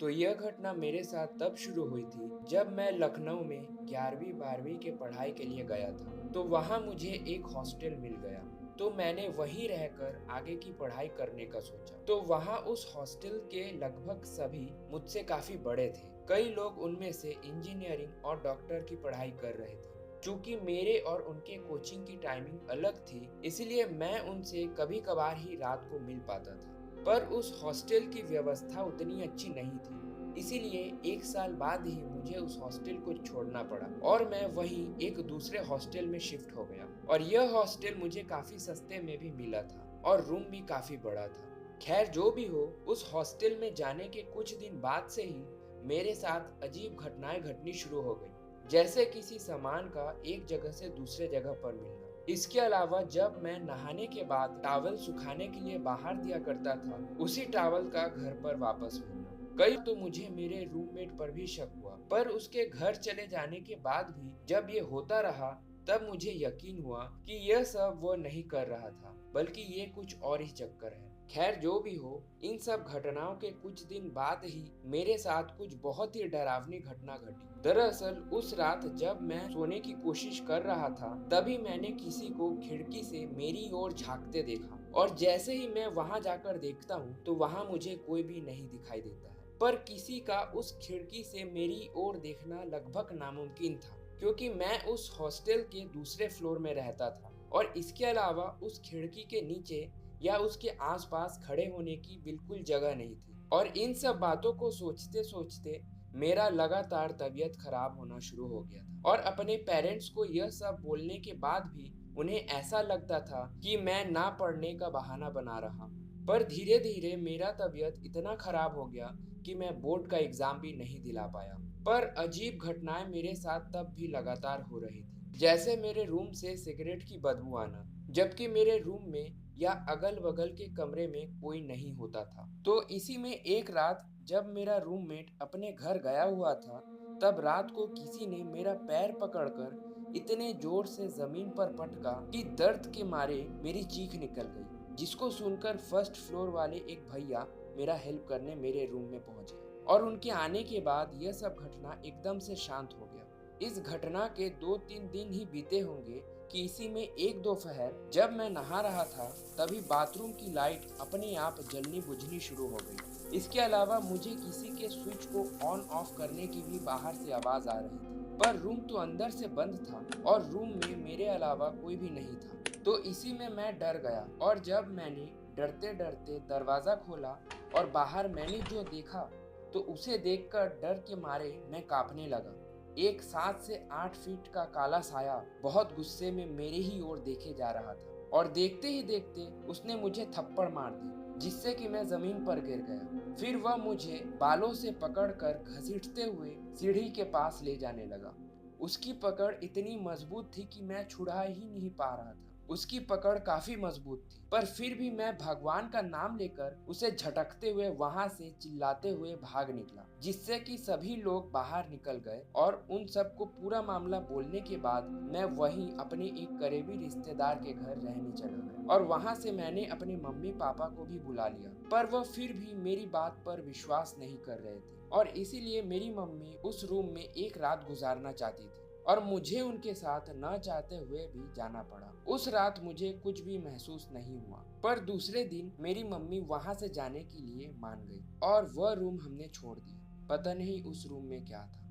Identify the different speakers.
Speaker 1: तो यह घटना मेरे साथ तब शुरू हुई थी जब मैं लखनऊ में 11वीं-12वीं के पढ़ाई के लिए गया था। तो वहाँ मुझे एक हॉस्टल मिल गया। तो मैंने वहीं रहकर आगे की पढ़ाई करने का सोचा। तो वहाँ उस हॉस्टल के लगभग सभी मुझसे काफ़ी बड़े थे। कई लोग उनमें से इंजीनियरिंग और डॉक्टर की पढ़ाई कर रहे थे। चूँकि मेरे और उनके कोचिंग की टाइमिंग अलग थी, इसलिए मैं उनसे कभी-कभार ही रात को मिल पाता था। पर उस हॉस्टल की व्यवस्था उतनी अच्छी नहीं थी, इसीलिए 1 साल बाद ही मुझे उस हॉस्टल को छोड़ना पड़ा और मैं वहीं एक दूसरे हॉस्टल में शिफ्ट हो गया। और यह हॉस्टल मुझे काफ़ी सस्ते में भी मिला था और रूम भी काफ़ी बड़ा था। खैर जो भी हो, उस हॉस्टल में जाने के कुछ दिन बाद से ही मेरे साथ अजीब घटनाएं घटनी शुरू हो गई। जैसे किसी सामान का एक जगह से दूसरे जगह पर मिलना। इसके अलावा जब मैं नहाने के बाद टॉवल सुखाने के लिए बाहर दिया करता था, उसी टॉवल का घर पर वापस मिलना। कई तो मुझे मेरे रूममेट पर भी शक हुआ, पर उसके घर चले जाने के बाद भी जब ये होता रहा, तब मुझे यकीन हुआ कि यह सब वो नहीं कर रहा था, बल्कि ये कुछ और ही चक्कर है। खैर जो भी हो, इन सब घटनाओं के कुछ दिन बाद ही मेरे साथ कुछ बहुत ही डरावनी घटना घटी। दरअसल उस रात जब मैं सोने की कोशिश कर रहा था, तभी मैंने किसी को खिड़की से मेरी ओर झांकते देखा और जैसे ही मैं वहां जाकर देखता हूँ, तो वहां मुझे कोई भी नहीं दिखाई देता है। पर किसी का उस खिड़की से मेरी ओर देखना लगभग नामुमकिन था, क्योंकि मैं उस हॉस्टल के दूसरे फ्लोर में रहता था और इसके अलावा उस खिड़की के नीचे या उसके आसपास खड़े होने की बिल्कुल जगह नहीं थी। और इन सब बातों को सोचते सोचते मेरा लगातार तबीयत खराब होना शुरू हो गया था और अपने पेरेंट्स को यह सब बोलने के बाद भी उन्हें ऐसा लगता था कि मैं ना पढ़ने का बहाना बना रहा हूँ। पर धीरे धीरे मेरा तबीयत इतना खराब हो गया कि मैं बोर्ड का एग्जाम भी नहीं दिला पाया। पर अजीब घटनाएं मेरे साथ तब भी लगातार हो रही थी, जैसे मेरे रूम से सिगरेट की बदबू आना, जबकि मेरे रूम में या अगल-बगल के कमरे में कोई नहीं होता था। तो इसी में एक रात जब मेरा रूममेट अपने घर गया हुआ था, तब रात को किसी ने मेरा पैर पकड़कर इतने जोर से जमीन पर पटका कि दर्द के मारे मेरी चीख निकल गई, जिसको सुनकर फर्स्ट फ्लोर वाले एक भैया मेरा हेल्प करने मेरे रूम में पहुंच गए और उनके आने के बाद यह सब घटना एकदम से शांत हो गया। इस घटना के 2-3 दिन ही बीते होंगे कि इसी में एक दोपहर जब मैं नहा रहा था, तभी बाथरूम की लाइट अपने आप जलनी बुझनी शुरू हो गई। इसके अलावा मुझे किसी के स्विच को ऑन ऑफ करने की भी बाहर से आवाज आ रही थी, पर रूम तो अंदर से बंद था और रूम में मेरे अलावा कोई भी नहीं था। तो इसी में मैं डर गया और जब मैंने डरते डरते दरवाजा खोला और बाहर मैंने जो देखा, तो उसे देखकर डर के मारे मैं कांपने लगा। एक 7 से 8 फीट का काला साया बहुत गुस्से में मेरे ही ओर देखे जा रहा था और देखते ही देखते उसने मुझे थप्पड़ मार दी, जिससे कि मैं जमीन पर गिर गया। फिर वह मुझे बालों से पकड़कर घसीटते हुए सीढ़ी के पास ले जाने लगा। उसकी पकड़ इतनी मजबूत थी कि मैं छुड़ा ही नहीं पा रहा था। उसकी पकड़ काफी मजबूत थी, पर फिर भी मैं भगवान का नाम लेकर उसे झटकते हुए वहां से चिल्लाते हुए भाग निकला, जिससे कि सभी लोग बाहर निकल गए और उन सबको पूरा मामला बोलने के बाद मैं वहीं अपने एक करीबी रिश्तेदार के घर रहने चला गया और वहां से मैंने अपने मम्मी पापा को भी बुला लिया। पर वह फिर भी मेरी बात पर विश्वास नहीं कर रहे थे और इसीलिए मेरी मम्मी उस रूम में एक रात गुजारना चाहती थी और मुझे उनके साथ न चाहते हुए भी जाना पड़ा। उस रात मुझे कुछ भी महसूस नहीं हुआ, पर दूसरे दिन मेरी मम्मी वहां से जाने के लिए मान गई और वह रूम हमने छोड़ दिया। पता नहीं उस रूम में क्या था।